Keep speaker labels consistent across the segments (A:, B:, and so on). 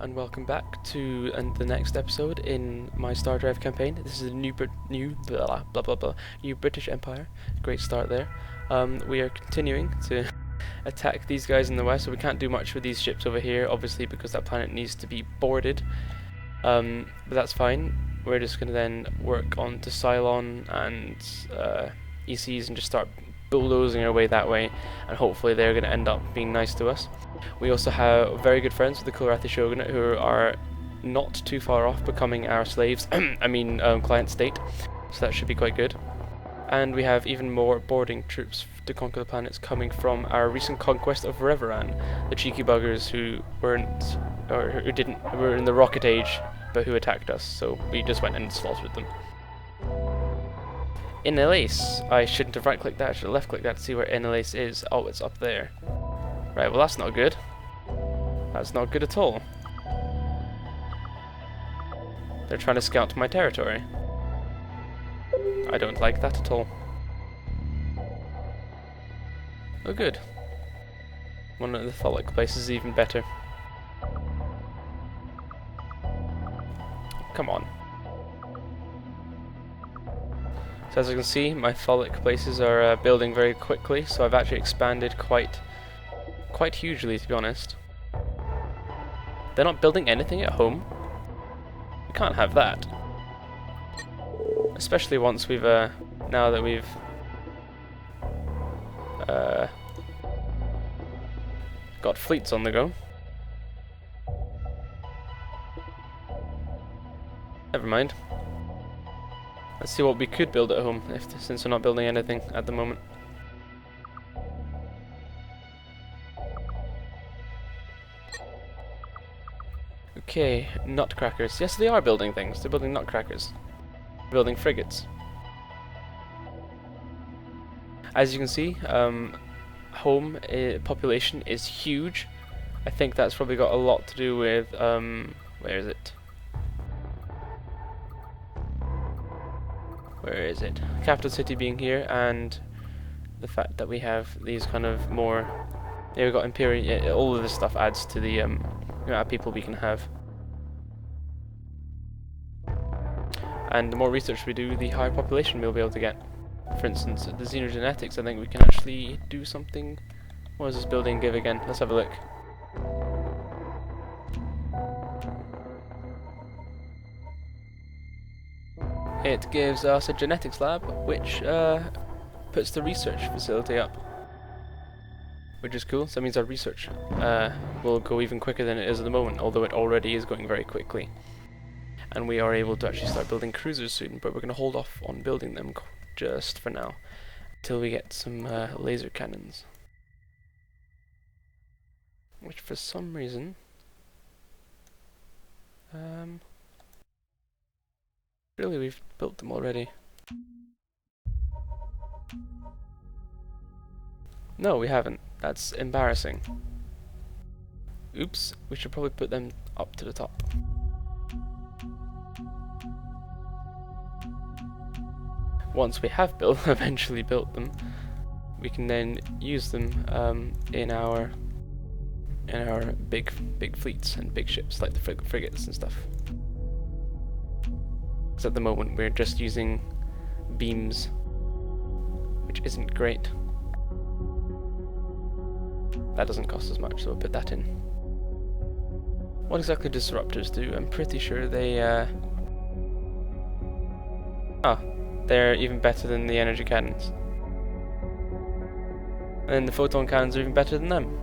A: and welcome back to the next episode in my Stardrive campaign. This is a new British Empire. Great start there. We are continuing to attack these guys in the west, so we can't do much with these ships over here, obviously, because that planet needs to be boarded. But that's fine. We're just going to then work on to Cylon and ECs and just start bulldozing our way that way, and hopefully they're going to end up being nice to us. We also have very good friends with the Kilrathi Shogunate who are not too far off becoming our slaves, client state, so that should be quite good. And we have even more boarding troops to conquer the planets coming from our recent conquest of Reveran, the cheeky buggers who were in the Rocket Age, but who attacked us, so we just went and slaughtered them. Inelace. I shouldn't have right-clicked that, I should have left-clicked that to see where Inelace is. Oh, it's up there. Right, well that's not good. That's not good at all. They're trying to scout my territory. I don't like that at all. Oh good. One of the Tholic places is even better. Come on. So as you can see, my Tholic places are building very quickly, so I've actually expanded quite hugely, to be honest. They're not building anything at home. We can't have that. Especially once we've, now that we've got fleets on the go. Never mind. Let's see what we could build at home, since we're not building anything at the moment. Okay, nutcrackers. Yes, they are building things. They're building nutcrackers. They're building frigates. As you can see, home population is huge. I think that's probably got a lot to do with, where is it? Where is it? Capital city being here, and the fact that we have these kind of more... Yeah, we've got Imperial... Yeah, all of this stuff adds to the amount of people we can have. And the more research we do, the higher population we'll be able to get. For instance, the xenogenetics, I think we can actually do something... What does this building give again? Let's have a look. It gives us a genetics lab, which puts the research facility up. Which is cool, so that means our research will go even quicker than it is at the moment, although it already is going very quickly. And we are able to actually start building cruisers soon, but we're going to hold off on building them just for now, until we get some laser cannons. Which for some reason... Really, we've built them already. No, we haven't. That's embarrassing. Oops, we should probably put them up to the top. Once we have eventually built them, we can then use them in our big fleets and big ships like the frigates and stuff. Because at the moment we're just using beams, which isn't great. That doesn't cost as much, so we'll put that in. What exactly do disruptors do? I'm pretty sure they they're even better than the energy cannons. And then the photon cannons are even better than them.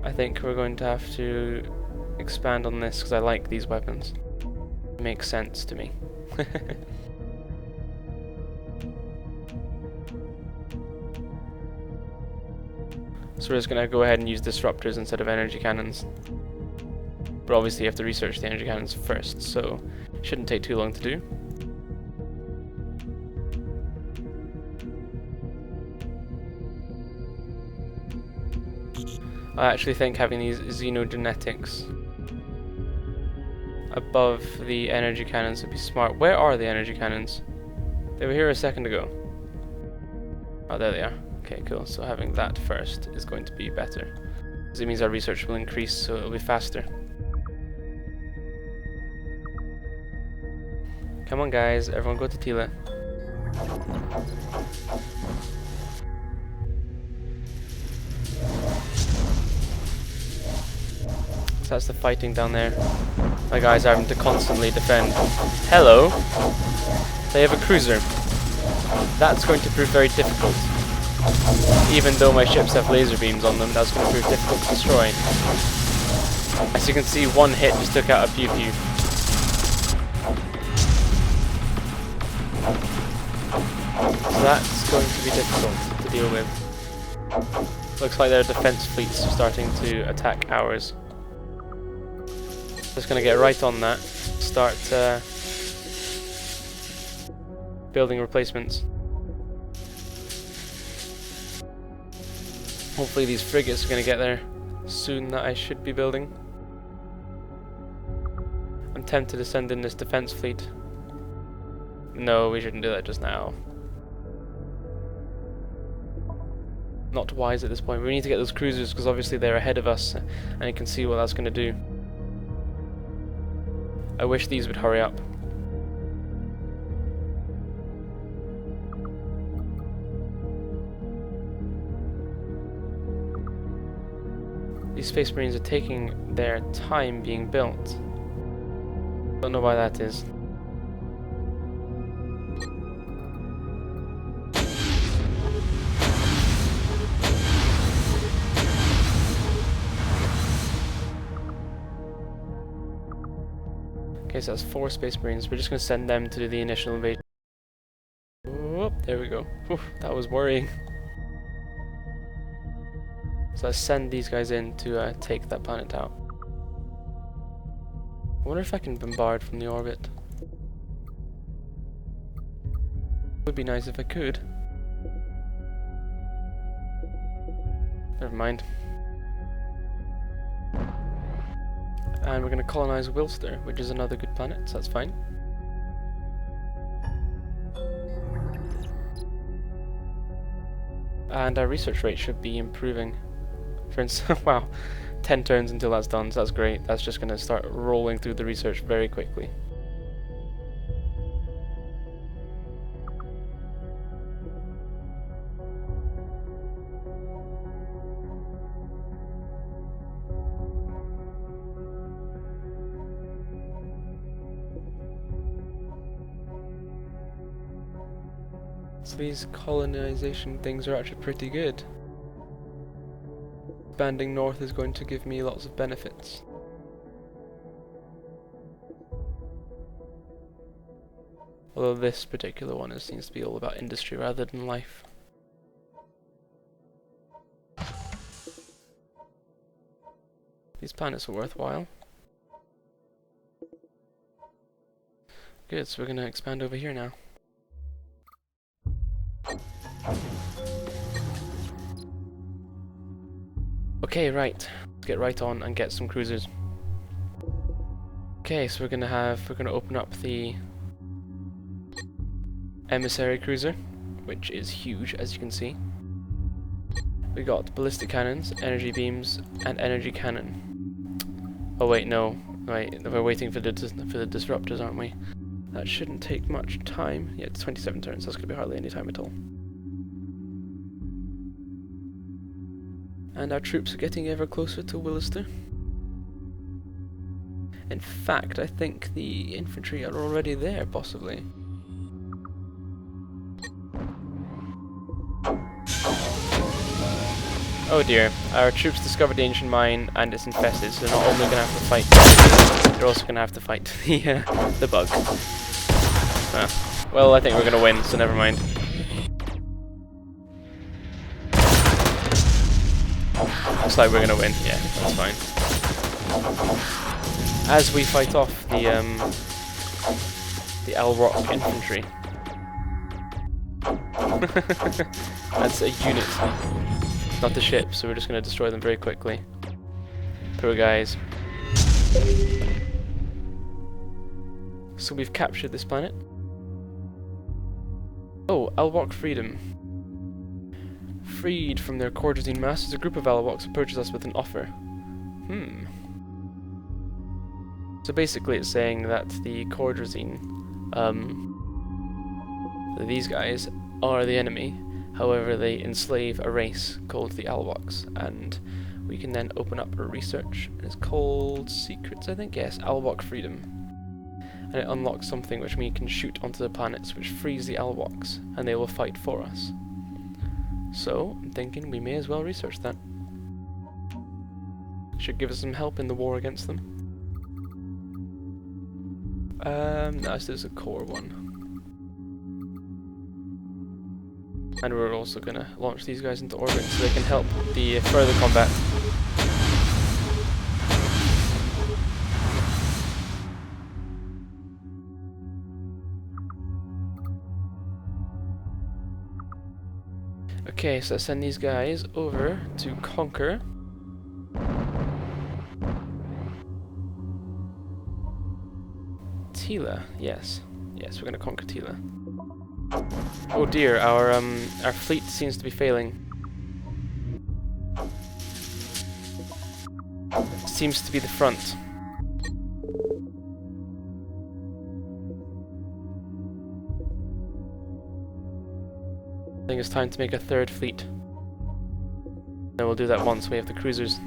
A: I think we're going to have to expand on this because I like these weapons. It makes sense to me. So we're just going to go ahead and use disruptors instead of energy cannons. But obviously you have to research the energy cannons first, so it shouldn't take too long to do. I actually think having these xenogenetics above the energy cannons would be smart. Where are the energy cannons? They were here a second ago. Oh, there they are. Okay, cool. So having that first is going to be better, because it means our research will increase, so it'll be faster. Come on, guys. Everyone go to Tila. So that's the fighting down there. My guys are having to constantly defend. Hello. They have a cruiser. That's going to prove very difficult. Even though my ships have laser beams on them, that's going to prove difficult to destroy. As you can see, one hit just took out a pew pew. So that's going to be difficult to deal with. Looks like their defense fleets are starting to attack ours. Just going to get right on that. Start building replacements. Hopefully these frigates are going to get there soon that I should be building. I'm tempted to send in this defense fleet. No, we shouldn't do that just now. Not wise at this point. We need to get those cruisers because obviously they're ahead of us and you can see what that's going to do. I wish these would hurry up. These Space Marines are taking their time being built. Don't know why that is. Okay, so that's 4 Space Marines. We're just going to send them to do the initial invasion. Oh, there we go. Whew, that was worrying. So I send these guys in to take that planet out. I wonder if I can bombard from the orbit. Would be nice if I could. Never mind. And we're going to colonize Wilster, which is another good planet, so that's fine. And our research rate should be improving. For instance, wow, 10 turns until that's done, so that's great. That's just going to start rolling through the research very quickly. So these colonization things are actually pretty good. Expanding north is going to give me lots of benefits. Although this particular one seems to be all about industry rather than life. These planets are worthwhile. Good, so we're going to expand over here now. Okay, right. Let's get right on and get some cruisers. Okay, so we're gonna open up the emissary cruiser, which is huge, as you can see. We got ballistic cannons, energy beams, and energy cannon. Oh wait, no. Wait, we're waiting for the disruptors, aren't we? That shouldn't take much time. Yeah, it's 27 turns, so that's gonna be hardly any time at all. And our troops are getting ever closer to Willister. In fact, I think the infantry are already there, possibly. Oh dear, our troops discovered the ancient mine and it's infested, so they're not only going to have to fight, they're also going to have to fight the bug. Well, I think we're going to win, so never mind. Looks like we're going to win, yeah, that's fine. As we fight off the L-Rock infantry. That's a unit, not the ship, so we're just going to destroy them very quickly. Poor guys. So we've captured this planet. Oh, L-Rock Freedom. Freed from their Cordrazine masters, a group of L-Rocks approaches us with an offer. So basically it's saying that the Cordrazine These guys are the enemy. However, they enslave a race called the Alwoks, and we can then open up a research. It's called Secrets, I think. Yes, Alwok Freedom. And it unlocks something which we can shoot onto the planets, which frees the Alwoks, and they will fight for us. So, I'm thinking we may as well research that. Should give us some help in the war against them. No, this is a core one. And we're also going to launch these guys into orbit so they can help the further combat. Okay, so let's send these guys over to conquer Tila. Yes, we're going to conquer Tila. Oh dear, our fleet seems to be failing. Seems to be the front. I think it's time to make a third fleet. Then we'll do that once we have the cruisers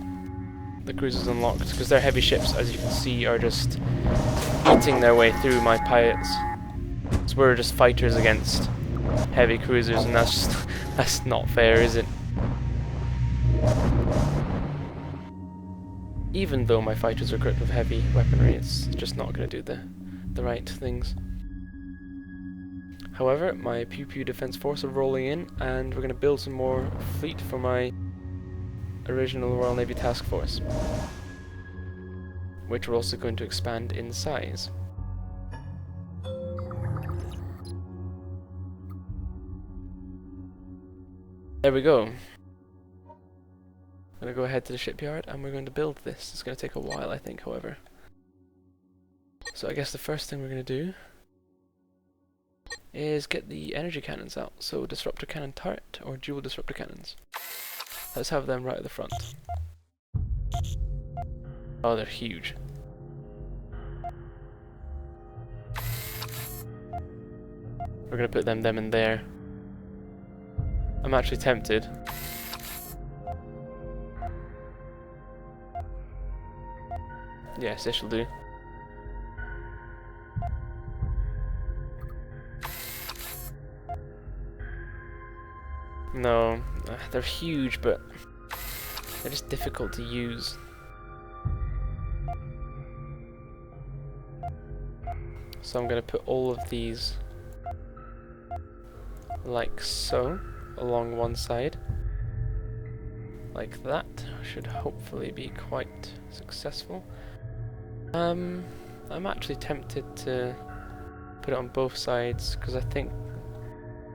A: unlocked, because their heavy ships, as you can see, are just eating their way through my pilots. So we're just fighters against heavy cruisers, and that's not fair, is it? Even though my fighters are equipped with heavy weaponry, it's just not going to do the right things. However, my Pew Pew Defense Force are rolling in, and we're going to build some more fleet for my original Royal Navy Task Force, which we're also going to expand in size. There we go. I'm going to go ahead to the shipyard and we're going to build this. It's going to take a while, I think, however. So I guess the first thing we're going to do is get the energy cannons out. So disruptor cannon turret or dual disruptor cannons. Let's have them right at the front. Oh, they're huge. We're going to put them in there. I'm actually tempted. Yes, this will do. No, they're huge, but they're just difficult to use. So I'm going to put all of these like so, along one side. Like that. Should hopefully be quite successful. I'm actually tempted to put it on both sides, because I think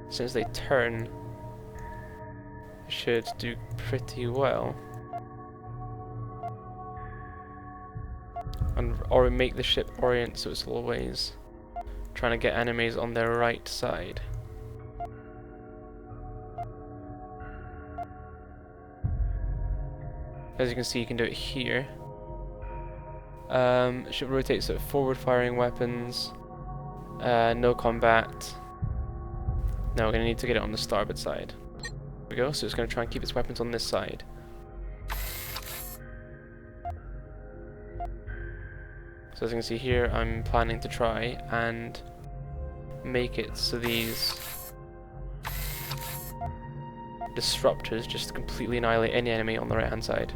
A: since they turn, it should do pretty well. Or make the ship orient so it's always trying to get enemies on their right side. As you can see, you can do it here. It should rotate so forward firing weapons, no combat. Now we're going to need to get it on the starboard side. There we go, so it's going to try and keep its weapons on this side. So as you can see here, I'm planning to try and make it so these disruptors just completely annihilate any enemy on the right hand side.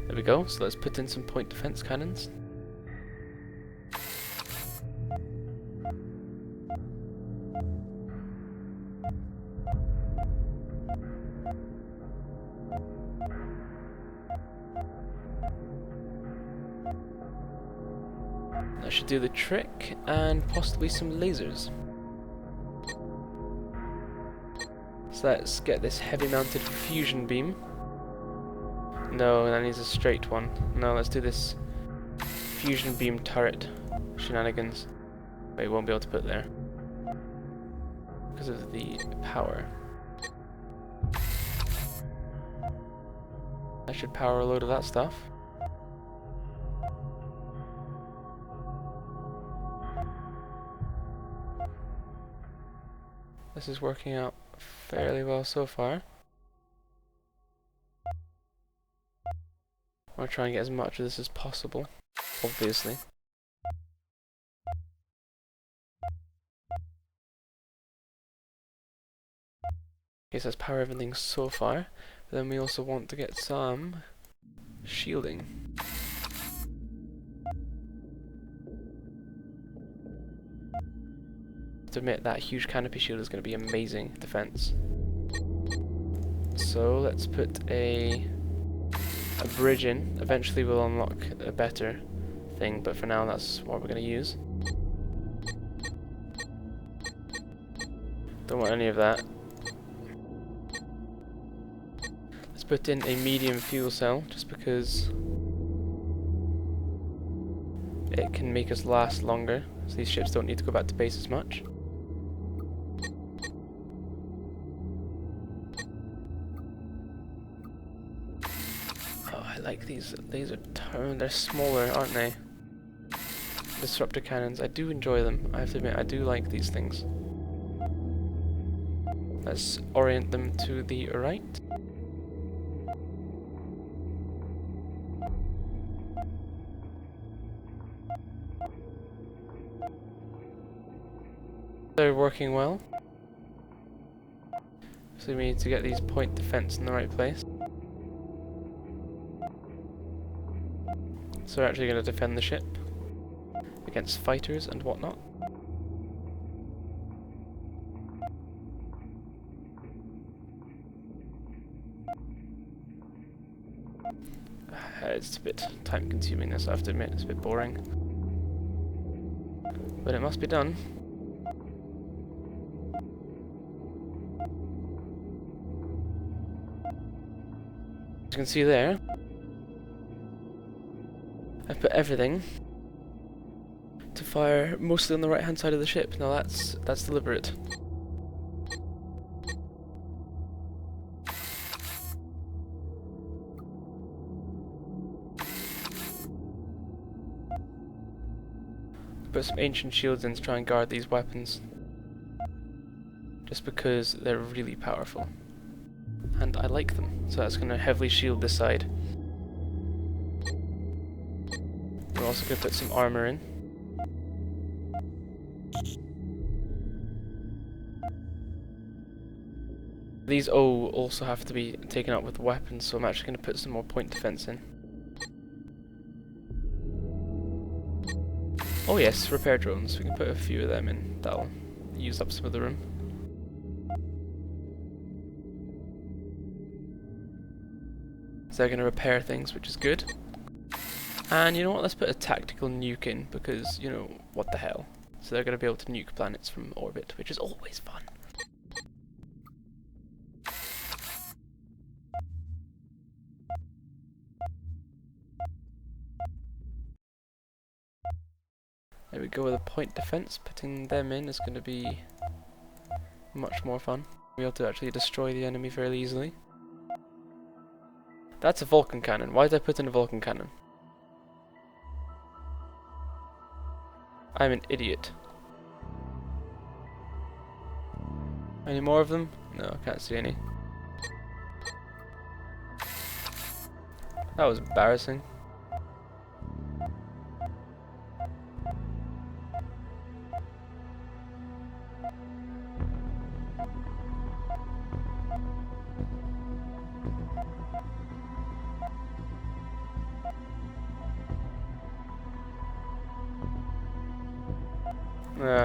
A: There we go, so let's put in some point defense cannons. That should do the trick, and possibly some lasers. So let's get this heavy mounted fusion beam. No, that needs a straight one. No, let's do this fusion beam turret shenanigans. Wait, won't be able to put there because of the power. That should power a load of that stuff. This is working out fairly well so far. I'll try and get as much of this as possible, obviously. Okay, so let's power everything so far. But then we also want to get some shielding. To admit, that huge canopy shield is going to be amazing defense. So let's put a bridge in. Eventually we'll unlock a better thing, but for now that's what we're going to use. Don't want any of that. Let's put in a medium fuel cell, just because it can make us last longer, so these ships don't need to go back to base as much. I like these laser they're smaller, aren't they? Disruptor cannons, I do enjoy them. I have to admit, I do like these things. Let's orient them to the right. They're working well. So we need to get these point defense in the right place. So we're actually going to defend the ship against fighters and whatnot. It's a bit time consuming, this I have to admit, it's a bit boring. But it must be done. As you can see there, I've put everything to fire mostly on the right hand side of the ship. Now that's deliberate. Put some ancient shields in to try and guard these weapons, just because they're really powerful and I like them, so that's going to heavily shield this side. We're also going to put some armor in. These also have to be taken up with weapons, so I'm actually going to put some more point defense in. Oh yes, repair drones. We can put a few of them in. That'll use up some of the room. So they're going to repair things, which is good. And you know what, let's put a tactical nuke in, because, you know, what the hell. So they're going to be able to nuke planets from orbit, which is always fun. There we go with a point defense. Putting them in is going to be much more fun. We'll be able to actually destroy the enemy fairly easily. That's a Vulcan cannon. Why did I put in a Vulcan cannon? I'm an idiot. Any more of them? No, I can't see any. That was embarrassing.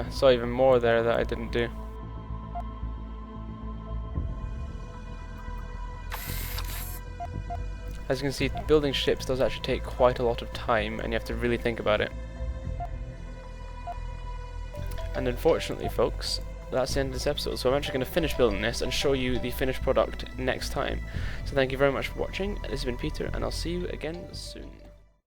A: Saw even more there that I didn't do. As you can see, building ships does actually take quite a lot of time, and you have to really think about it. And unfortunately, folks, that's the end of this episode, so I'm actually going to finish building this and show you the finished product next time. So thank you very much for watching. This has been Peter, and I'll see you again soon.